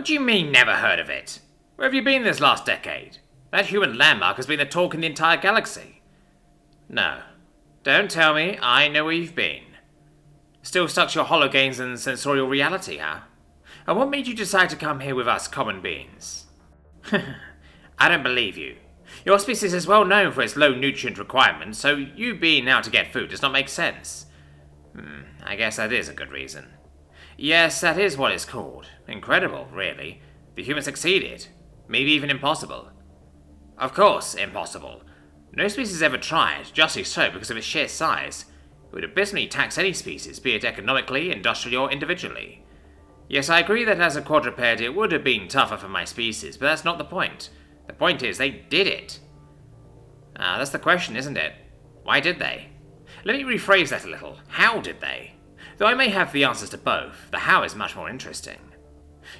What do you mean, never heard of it? Where have you been this last decade? That human landmark has been the talk in the entire galaxy. No. Don't tell me, I know where you've been. Still stuck to your hologames and sensorial reality, huh? And what made you decide to come here with us common beings? I don't believe you. Your species is well known for its low nutrient requirements, so you being out to get food does not make sense. I guess that is a good reason. Yes, that is what it's called. Incredible, really. The humans succeeded. Maybe even impossible. Of course, impossible. No species ever tried, justly so because of its sheer size. It would abysmally tax any species, be it economically, industrially, or individually. Yes, I agree that as a quadruped it would have been tougher for my species, but that's not the point. The point is, they did it. That's the question, isn't it? Why did they? Let me rephrase that a little. How did they? Though I may have the answers to both, the how is much more interesting.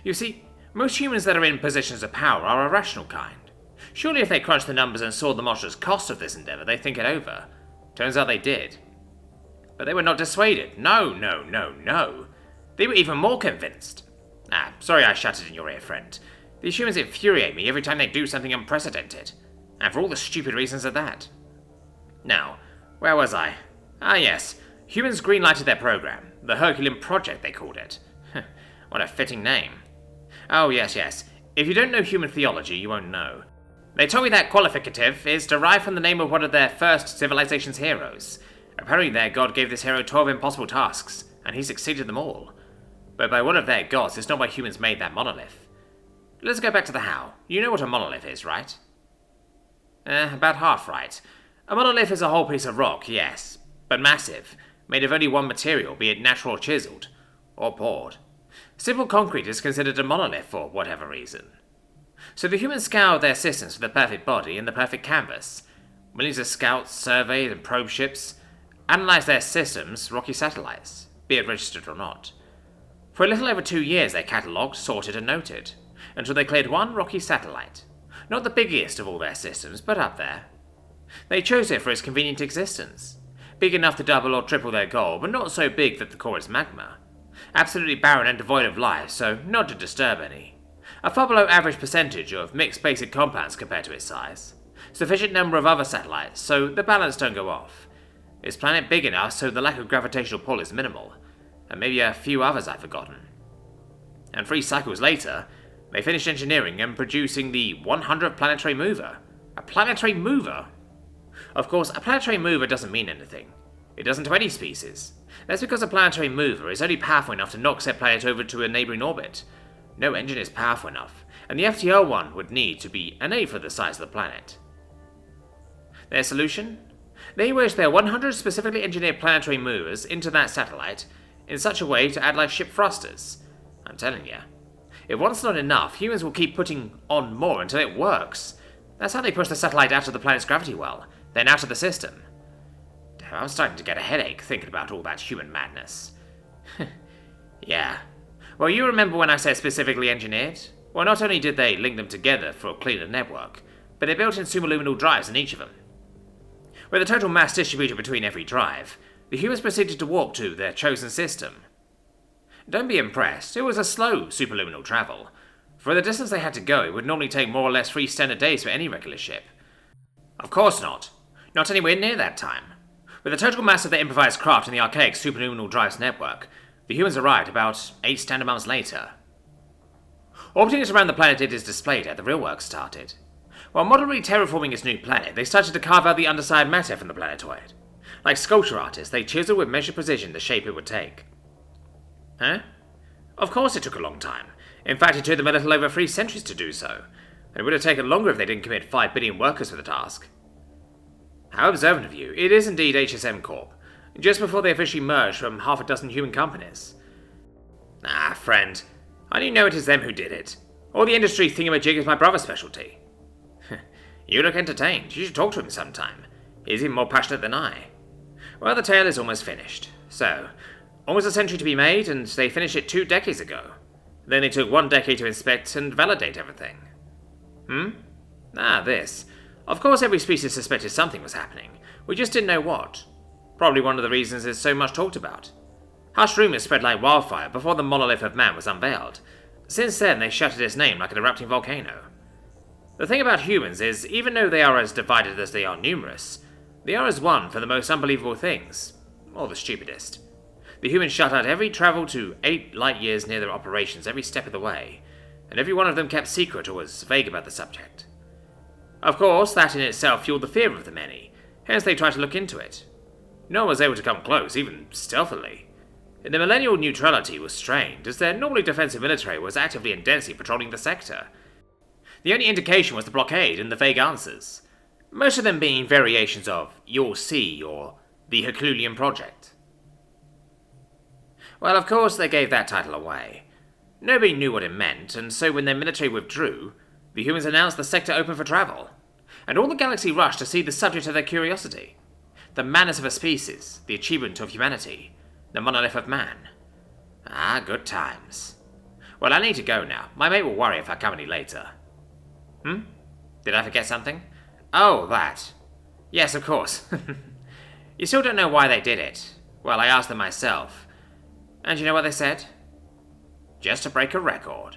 You see, most humans that are in positions of power are a rational kind. Surely if they crunched the numbers and saw the monstrous cost of this endeavour, they'd think it over. Turns out they did. But they were not dissuaded. No. They were even more convinced. Sorry I shouted in your ear, friend. These humans infuriate me every time they do something unprecedented. And for all the stupid reasons of that. Now, where was I? Yes. Humans green-lighted their program. The Herculean Project, they called it. What a fitting name. Oh, yes. If you don't know human theology, you won't know. They told me that qualificative is derived from the name of one of their first civilization's heroes. Apparently their god gave this hero 12 impossible tasks, and he succeeded them all. But by one of their gods, it's not why humans made that monolith. Let's go back to the how. You know what a monolith is, right? About half right. A monolith is a whole piece of rock, yes, but massive, made of only one material, be it natural or chiseled, or poured. Simple concrete is considered a monolith for whatever reason. So the humans scoured their systems for the perfect body and the perfect canvas. Millions of scouts surveyed and probed ships, analysed their systems, rocky satellites, be it registered or not. For a little over 2 years they catalogued, sorted and noted, until they cleared one rocky satellite. Not the biggest of all their systems, but up there. They chose it for its convenient existence. Big enough to double or triple their goal, but not so big that the core is magma. Absolutely barren and devoid of life, so not to disturb any. A far below average percentage of mixed basic compounds compared to its size. Sufficient number of other satellites, so the balance don't go off. Its planet big enough so the lack of gravitational pull is minimal, and maybe a few others I've forgotten. And 3 cycles later, they finished engineering and producing the 100th planetary mover. A planetary mover? Of course, a planetary mover doesn't mean anything. It doesn't to any species. That's because a planetary mover is only powerful enough to knock said planet over to a neighbouring orbit. No engine is powerful enough, and the FTL one would need to be an eighth of the size of the planet. Their solution? They wedged their 100 specifically engineered planetary movers into that satellite in such a way to add like ship thrusters. I'm telling you. If one's not enough, humans will keep putting on more until it works. That's how they push the satellite out of the planet's gravity well, then out of the system. Damn, I'm starting to get a headache thinking about all that human madness. Yeah. Well, you remember when I said specifically engineered? Well, not only did they link them together for a cleaner network, but they built in superluminal drives in each of them. With the total mass distributed between every drive, the humans proceeded to warp to their chosen system. Don't be impressed, it was a slow superluminal travel. For the distance they had to go, it would normally take more or less 3 standard days for any regular ship. Of course not. Not anywhere near that time. With the total mass of their improvised craft in the archaic superluminal drives network, the humans arrived about 8 standard months later. Orbiting it around the planet it is displayed at, the real work started. While moderately terraforming its new planet, they started to carve out the underside matter from the planetoid. Like sculpture artists, they chiseled with measured precision the shape it would take. Huh? Of course it took a long time. In fact, it took them a little over 3 centuries to do so. And it would have taken longer if they didn't commit 5 billion workers for the task. How observant of you. It is indeed HSM Corp. Just before they officially merged from half a dozen human companies. Friend. I didn't know it is them who did it. All the industry thingamajig is my brother's specialty. You look entertained. You should talk to him sometime. He's even more passionate than I. Well, the tale is almost finished. So, almost a century to be made, and they finished it 2 decades ago. Then they took 1 decade to inspect and validate everything. This. Of course every species suspected something was happening. We just didn't know what. Probably one of the reasons it's so much talked about. Hushed rumours spread like wildfire before the monolith of man was unveiled. Since then, they shuttered its name like an erupting volcano. The thing about humans is, even though they are as divided as they are numerous, they are as one for the most unbelievable things, or the stupidest. The humans shut out every travel to 8 light years near their operations every step of the way, and every one of them kept secret or was vague about the subject. Of course, that in itself fueled the fear of the many, hence they tried to look into it. No one was able to come close, even stealthily. And the millennial neutrality was strained, as their normally defensive military was actively and densely patrolling the sector. The only indication was the blockade and the vague answers, most of them being variations of "You'll see" or "The Herculean Project." Well, of course they gave that title away. Nobody knew what it meant, and so when their military withdrew, the humans announced the sector open for travel, and all the galaxy rushed to see the subject of their curiosity. The madness of a species, the achievement of humanity, the monolith of man. Ah, good times. Well, I need to go now. My mate will worry if I come any later. Did I forget something? Oh, that. Yes, of course. You still don't know why they did it. Well, I asked them myself. And you know what they said? Just to break a record.